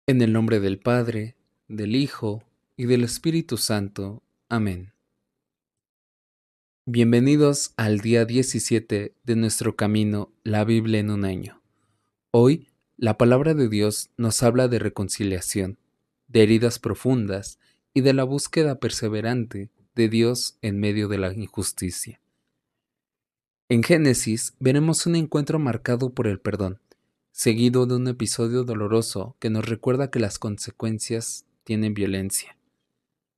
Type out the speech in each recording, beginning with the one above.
En el nombre del Padre, del Hijo y del Espíritu Santo. Amén. Bienvenidos al día 17 de nuestro camino, la Biblia en un año. Hoy, la palabra de Dios nos habla de reconciliación, de heridas profundas y de la búsqueda perseverante de Dios en medio de la injusticia. En Génesis veremos un encuentro marcado por el perdón, seguido de un episodio doloroso que nos recuerda que las consecuencias tienen violencia.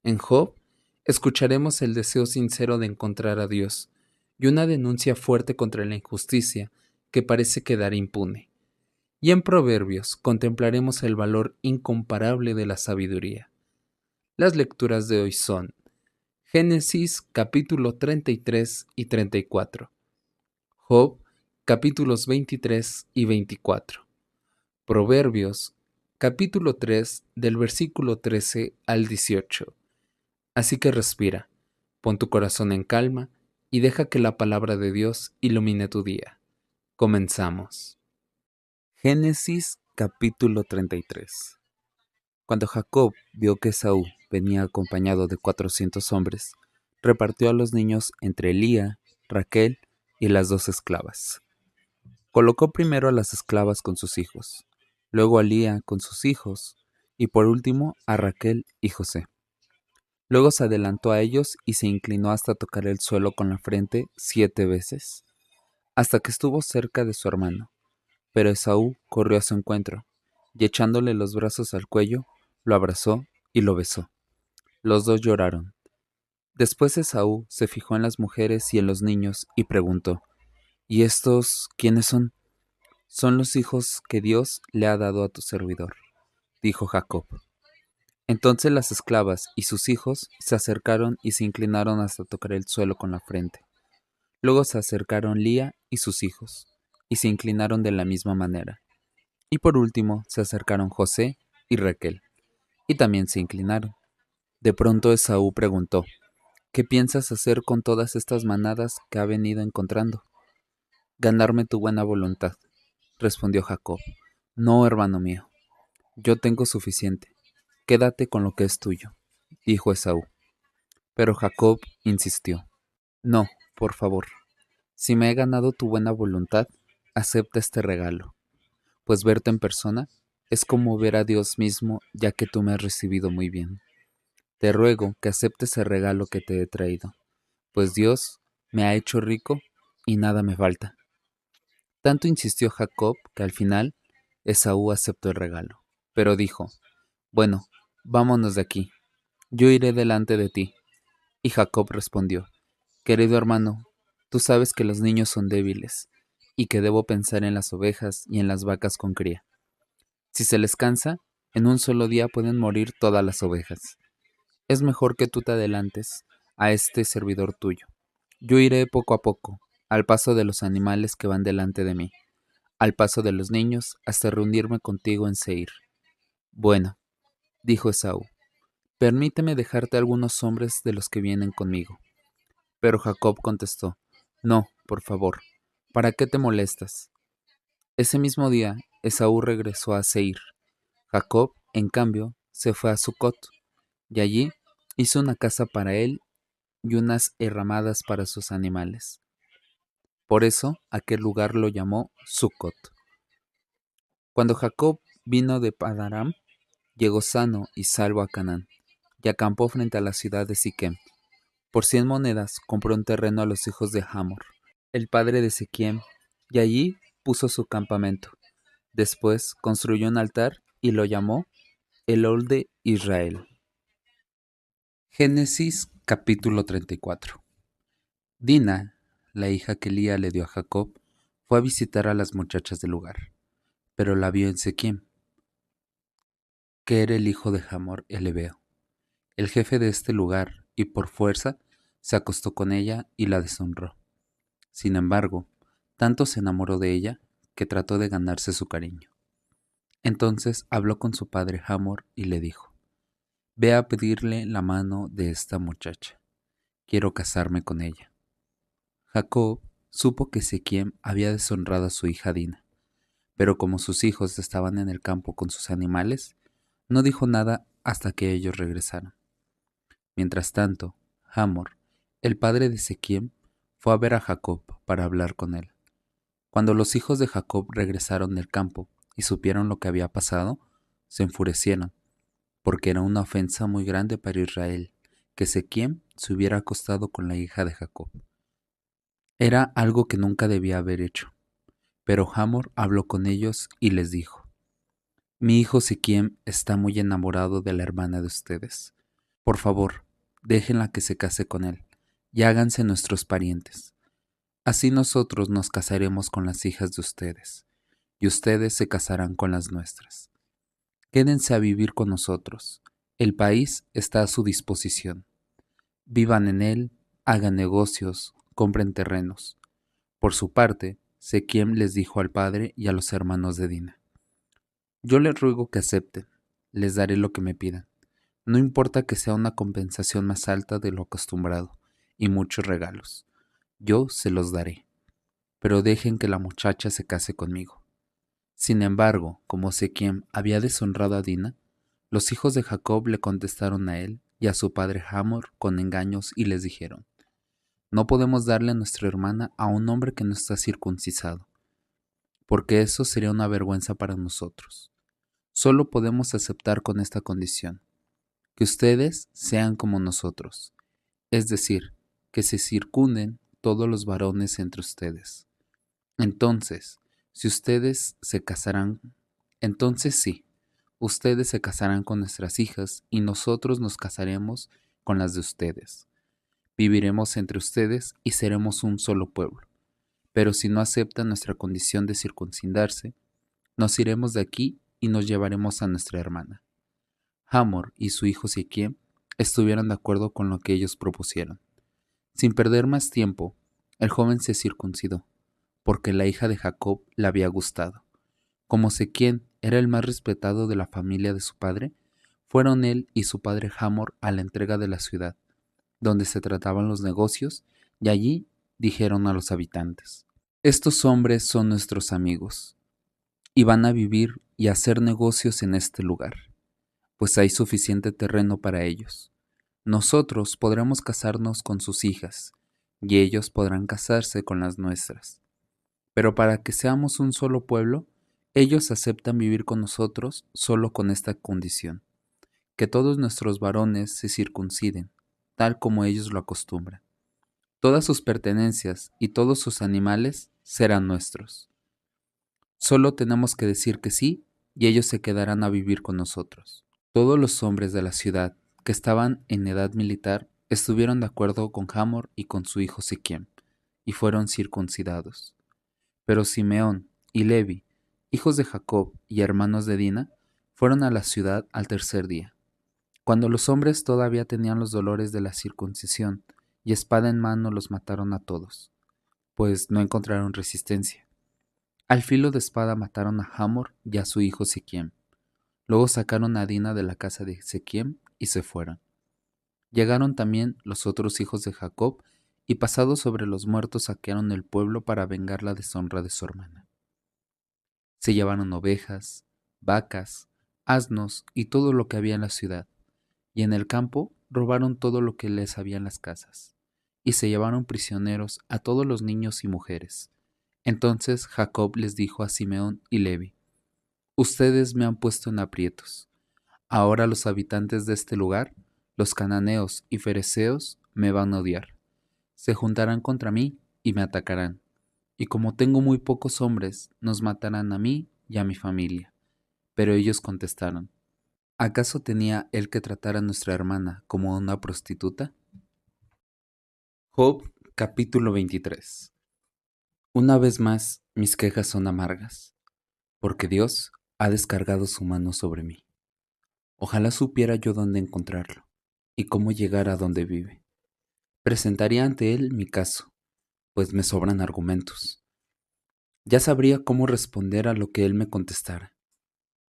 En Job, escucharemos el deseo sincero de encontrar a Dios y una denuncia fuerte contra la injusticia que parece quedar impune. Y en Proverbios contemplaremos el valor incomparable de la sabiduría. Las lecturas de hoy son Génesis capítulo 33 y 34, Job capítulos 23 y 24, Proverbios capítulo 3 del versículo 13 al 18. Así que respira, pon tu corazón en calma y deja que la palabra de Dios ilumine tu día. Comenzamos. Génesis capítulo 33. Cuando Jacob vio que Esaú venía acompañado de 400 hombres, repartió a los niños entre Lía, Raquel y las 2 esclavas. Colocó primero a las esclavas con sus hijos, luego a Lía con sus hijos y por último a Raquel y José. Luego se adelantó a ellos y se inclinó hasta tocar el suelo con la frente 7 veces, hasta que estuvo cerca de su hermano. Pero Esaú corrió a su encuentro, y echándole los brazos al cuello, lo abrazó y lo besó. Los dos lloraron. Después Esaú se fijó en las mujeres y en los niños y preguntó, ¿y estos quiénes son? Son los hijos que Dios le ha dado a tu servidor, dijo Jacob. Entonces las esclavas y sus hijos se acercaron y se inclinaron hasta tocar el suelo con la frente. Luego se acercaron Lía y sus hijos, y se inclinaron de la misma manera. Y por último se acercaron José y Raquel, y también se inclinaron. De pronto Esaú preguntó, ¿qué piensas hacer con todas estas manadas que ha venido encontrando? Ganarme tu buena voluntad, respondió Jacob. No, hermano mío, yo tengo suficiente. Quédate con lo que es tuyo, dijo Esaú. Pero Jacob insistió. No, por favor, si me he ganado tu buena voluntad, acepta este regalo, pues verte en persona es como ver a Dios mismo, ya que tú me has recibido muy bien. Te ruego que aceptes el regalo que te he traído, pues Dios me ha hecho rico y nada me falta. Tanto insistió Jacob que al final Esaú aceptó el regalo, pero dijo, bueno, vámonos de aquí, yo iré delante de ti. Y Jacob respondió, querido hermano, tú sabes que los niños son débiles, y que debo pensar en las ovejas y en las vacas con cría. Si se les cansa, en un solo día pueden morir todas las ovejas. Es mejor que tú te adelantes a este servidor tuyo. Yo iré poco a poco, al paso de los animales que van delante de mí, al paso de los niños, hasta reunirme contigo en Seir. Bueno, dijo Esaú, permíteme dejarte algunos hombres de los que vienen conmigo. Pero Jacob contestó, no, por favor, ¿para qué te molestas? Ese mismo día, Esaú regresó a Seir. Jacob, en cambio, se fue a Sucot, y allí hizo una casa para él y unas herramadas para sus animales. Por eso, aquel lugar lo llamó Sucot. Cuando Jacob vino de Padaram, llegó sano y salvo a Canaán, y acampó frente a la ciudad de Siquem. Por 100 monedas compró un terreno a los hijos de Hamor, el padre de Siquem, y allí puso su campamento. Después construyó un altar y lo llamó Elol de Israel. Génesis capítulo 34. Dina, la hija que Lía le dio a Jacob, fue a visitar a las muchachas del lugar, pero la vio en Siquem, que era el hijo de Hamor el Hebeo, el jefe de este lugar, y por fuerza se acostó con ella y la deshonró. Sin embargo, tanto se enamoró de ella que trató de ganarse su cariño. Entonces habló con su padre Hamor y le dijo, ve a pedirle la mano de esta muchacha. Quiero casarme con ella. Jacob supo que Siquem había deshonrado a su hija Dina, pero como sus hijos estaban en el campo con sus animales, No dijo nada hasta que ellos regresaron. Mientras tanto, Hamor, el padre de Siquem, fue a ver a Jacob para hablar con él. Cuando los hijos de Jacob regresaron del campo y supieron lo que había pasado, se enfurecieron, porque era una ofensa muy grande para Israel que Siquem se hubiera acostado con la hija de Jacob. Era algo que nunca debía haber hecho. Pero Hamor habló con ellos y les dijo: Mi hijo Siquem está muy enamorado de la hermana de ustedes. Por favor, déjenla que se case con él y háganse nuestros parientes. Así nosotros nos casaremos con las hijas de ustedes, y ustedes se casarán con las nuestras. Quédense a vivir con nosotros. El país está a su disposición. Vivan en él, hagan negocios, compren terrenos. Por su parte, Siquem les dijo al padre y a los hermanos de Dina: Yo les ruego que acepten, les daré lo que me pidan. No importa que sea una compensación más alta de lo acostumbrado y muchos regalos. Yo se los daré, pero dejen que la muchacha se case conmigo. Sin embargo, como Siquem había deshonrado a Dina, los hijos de Jacob le contestaron a él y a su padre Hamor con engaños y les dijeron: No podemos darle a nuestra hermana a un hombre que no está circuncisado, porque eso sería una vergüenza para nosotros. Solo podemos aceptar con esta condición: que ustedes sean como nosotros, es decir, que se circunden todos los varones entre ustedes. Entonces, si ustedes se casarán, entonces sí, ustedes se casarán con nuestras hijas y nosotros nos casaremos con las de ustedes. Viviremos entre ustedes y seremos un solo pueblo. Pero si no aceptan nuestra condición de circuncidarse, nos iremos de aquí y nos llevaremos a nuestra hermana. Hamor y su hijo Siquem estuvieron de acuerdo con lo que ellos propusieron. Sin perder más tiempo, el joven se circuncidó, porque la hija de Jacob le había gustado. Como Siquem era el más respetado de la familia de su padre, fueron él y su padre Hamor a la entrega de la ciudad, donde se trataban los negocios, y allí dijeron a los habitantes: Estos hombres son nuestros amigos, y van a vivir y hacer negocios en este lugar, pues hay suficiente terreno para ellos. Nosotros podremos casarnos con sus hijas, y ellos podrán casarse con las nuestras. Pero para que seamos un solo pueblo, ellos aceptan vivir con nosotros solo con esta condición: que todos nuestros varones se circunciden, tal como ellos lo acostumbran. Todas sus pertenencias y todos sus animales serán nuestros. Solo tenemos que decir que sí, y ellos se quedarán a vivir con nosotros. Todos los hombres de la ciudad que estaban en edad militar estuvieron de acuerdo con Hamor y con su hijo Siquem, y fueron circuncidados. Pero Simeón y Levi, hijos de Jacob y hermanos de Dina, fueron a la ciudad al tercer día, cuando los hombres todavía tenían los dolores de la circuncisión, y espada en mano los mataron a todos, pues no encontraron resistencia. Al filo de espada mataron a Hamor y a su hijo Siquem. Luego sacaron a Dina de la casa de Siquem y se fueron. Llegaron también los otros hijos de Jacob, y pasados sobre los muertos saquearon el pueblo para vengar la deshonra de su hermana. Se llevaron ovejas, vacas, asnos y todo lo que había en la ciudad, y en el campo robaron todo lo que les había en las casas, y se llevaron prisioneros a todos los niños y mujeres. Entonces Jacob les dijo a Simeón y Levi: Ustedes me han puesto en aprietos. Ahora los habitantes de este lugar, los cananeos y fereceos, me van a odiar. Se juntarán contra mí y me atacarán. Y como tengo muy pocos hombres, nos matarán a mí y a mi familia. Pero ellos contestaron: ¿Acaso tenía él que tratar a nuestra hermana como a una prostituta? Job capítulo 23. Una vez más, mis quejas son amargas, porque Dios ha descargado su mano sobre mí. Ojalá supiera yo dónde encontrarlo y cómo llegar a donde vive. Presentaría ante él mi caso, pues me sobran argumentos. Ya sabría cómo responder a lo que él me contestara,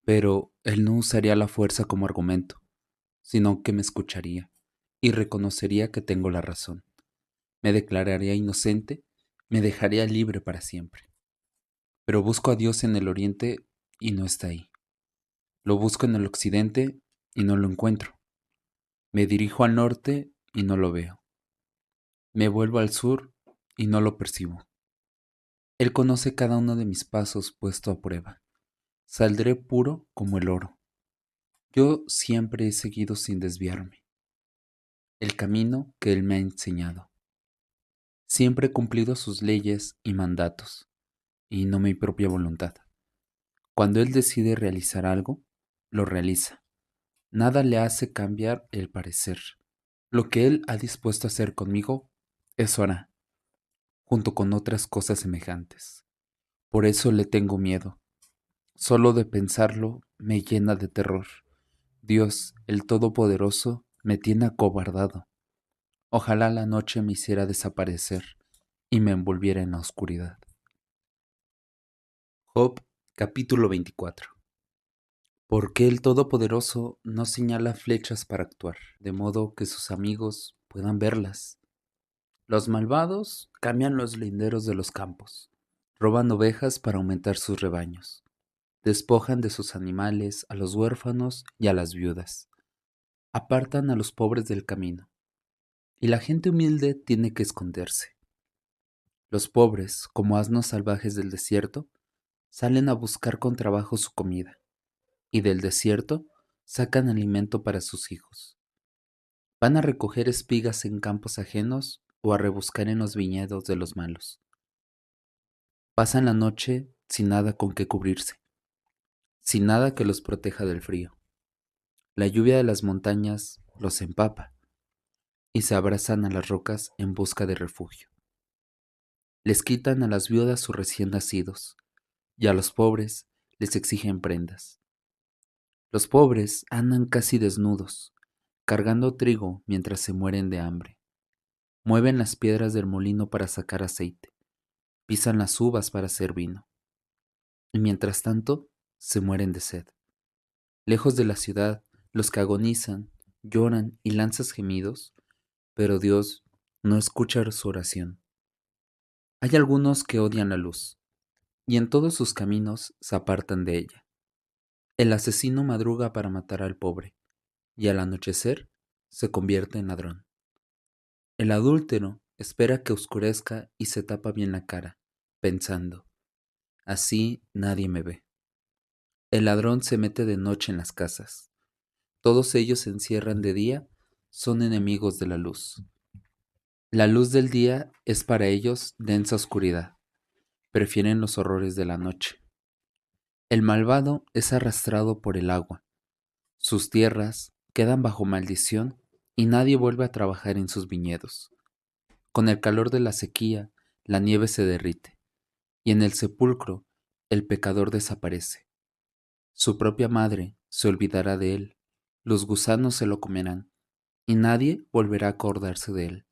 pero él no usaría la fuerza como argumento, sino que me escucharía y reconocería que tengo la razón. Me declararía inocente, me dejaría libre para siempre. Pero busco a Dios en el oriente y no está ahí. Lo busco en el occidente y no lo encuentro. Me dirijo al norte y no lo veo. Me vuelvo al sur y no lo percibo. Él conoce cada uno de mis pasos puesto a prueba. Saldré puro como el oro. Yo siempre he seguido sin desviarme el camino que Él me ha enseñado. Siempre he cumplido sus leyes y mandatos, y no mi propia voluntad. Cuando Él decide realizar algo, lo realiza. Nada le hace cambiar el parecer. Lo que Él ha dispuesto a hacer conmigo, eso hará, junto con otras cosas semejantes. Por eso le tengo miedo. Solo de pensarlo me llena de terror. Dios, el Todopoderoso, me tiene acobardado. Ojalá la noche me hiciera desaparecer y me envolviera en la oscuridad. Job capítulo 24. ¿Por qué el Todopoderoso no señala flechas para actuar, de modo que sus amigos puedan verlas? Los malvados cambian los linderos de los campos, roban ovejas para aumentar sus rebaños, despojan de sus animales a los huérfanos y a las viudas, apartan a los pobres del camino, y la gente humilde tiene que esconderse. Los pobres, como asnos salvajes del desierto, salen a buscar con trabajo su comida, y del desierto sacan alimento para sus hijos. Van a recoger espigas en campos ajenos o a rebuscar en los viñedos de los malos. Pasan la noche sin nada con que cubrirse, sin nada que los proteja del frío. La lluvia de las montañas los empapa y se abrazan a las rocas en busca de refugio. Les quitan a las viudas sus recién nacidos y a los pobres les exigen prendas. Los pobres andan casi desnudos, cargando trigo mientras se mueren de hambre. Mueven las piedras del molino para sacar aceite, pisan las uvas para hacer vino. Y mientras tanto, se mueren de sed. Lejos de la ciudad, los que agonizan, lloran y lanzan gemidos, pero Dios no escucha su oración. Hay algunos que odian la luz, y en todos sus caminos se apartan de ella. El asesino madruga para matar al pobre, y al anochecer se convierte en ladrón. El adúltero espera que oscurezca y se tapa bien la cara, pensando, así nadie me ve. El ladrón se mete de noche en las casas. Todos ellos se encierran de día, son enemigos de la luz. La luz del día es para ellos densa oscuridad. Prefieren los horrores de la noche. El malvado es arrastrado por el agua. Sus tierras quedan bajo maldición y nadie vuelve a trabajar en sus viñedos. Con el calor de la sequía, la nieve se derrite, y en el sepulcro el pecador desaparece. Su propia madre se olvidará de él, los gusanos se lo comerán, y nadie volverá a acordarse de él.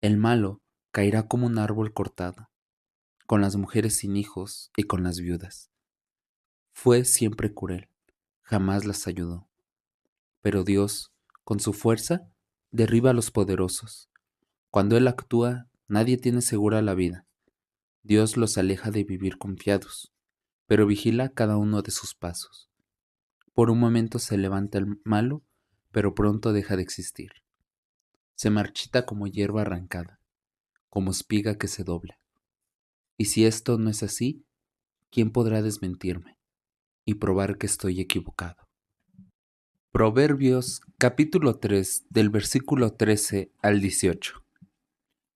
El malo caerá como un árbol cortado, con las mujeres sin hijos y con las viudas. Fue siempre cruel, jamás las ayudó. Pero Dios, con su fuerza, derriba a los poderosos. Cuando Él actúa, nadie tiene segura la vida. Dios los aleja de vivir confiados, pero vigila cada uno de sus pasos. Por un momento se levanta el malo, pero pronto deja de existir. Se marchita como hierba arrancada, como espiga que se dobla. Y si esto no es así, ¿quién podrá desmentirme y probar que estoy equivocado? Proverbios capítulo 3 del versículo 13 al 18.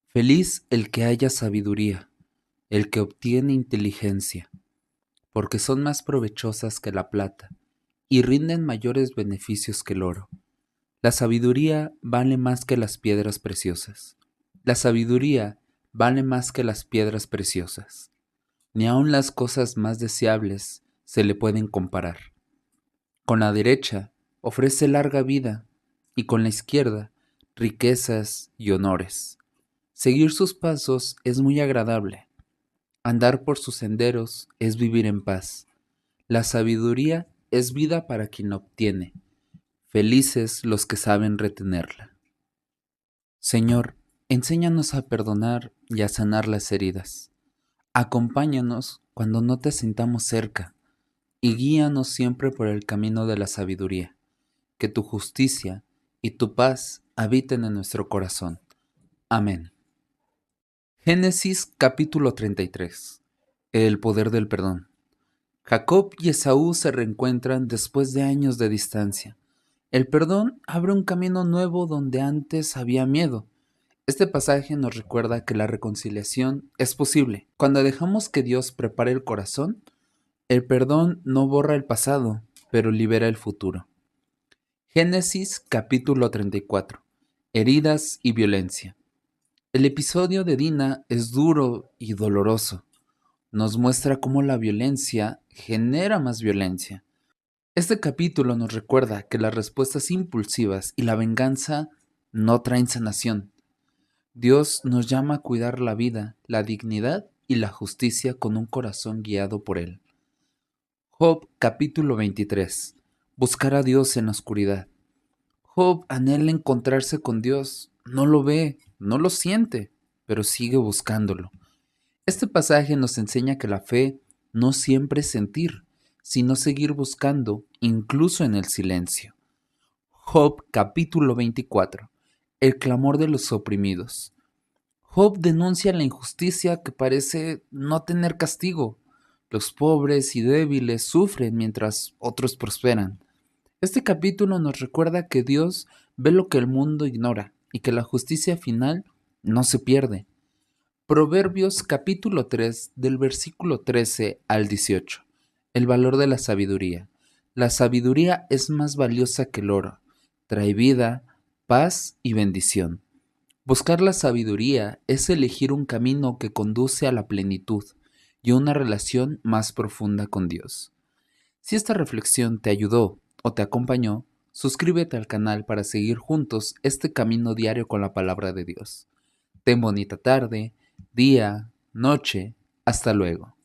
Feliz el que haya sabiduría, el que obtiene inteligencia, porque son más provechosas que la plata y rinden mayores beneficios que el oro. La sabiduría vale más que las piedras preciosas. La sabiduría vale más que las piedras preciosas. Ni aun las cosas más deseables se le pueden comparar. Con la derecha ofrece larga vida y con la izquierda riquezas y honores. Seguir sus pasos es muy agradable. Andar por sus senderos es vivir en paz. La sabiduría es vida para quien la obtiene. Felices los que saben retenerla. Señor, enséñanos a perdonar y a sanar las heridas. Acompáñanos cuando no te sintamos cerca. y guíanos siempre por el camino de la sabiduría. Que tu justicia y tu paz habiten en nuestro corazón. Amén. Génesis capítulo 33. El poder del perdón. Jacob y Esaú se reencuentran después de años de distancia. El perdón abre un camino nuevo donde antes había miedo. Este pasaje nos recuerda que la reconciliación es posible. Cuando dejamos que Dios prepare el corazón, el perdón no borra el pasado, pero libera el futuro. Génesis capítulo 34. Heridas y violencia. El episodio de Dina es duro y doloroso. Nos muestra cómo la violencia genera más violencia. Este capítulo nos recuerda que las respuestas impulsivas y la venganza no traen sanación. Dios nos llama a cuidar la vida, la dignidad y la justicia con un corazón guiado por Él. Job capítulo 23. Buscar a Dios en la oscuridad. Job anhela encontrarse con Dios. No lo ve, no lo siente, pero sigue buscándolo. Este pasaje nos enseña que la fe no siempre es sentir, sino seguir buscando, incluso en el silencio. Job capítulo 24. El clamor de los oprimidos. Job denuncia la injusticia que parece no tener castigo. Los pobres y débiles sufren mientras otros prosperan. Este capítulo nos recuerda que Dios ve lo que el mundo ignora y que la justicia final no se pierde. Proverbios capítulo 3 del versículo 13 al 18. El valor de la sabiduría. La sabiduría es más valiosa que el oro. Trae vida, paz y bendición. Buscar la sabiduría es elegir un camino que conduce a la plenitud y a una relación más profunda con Dios. Si esta reflexión te ayudó o te acompañó, suscríbete al canal para seguir juntos este camino diario con la palabra de Dios. Ten bonita tarde, día, noche, hasta luego.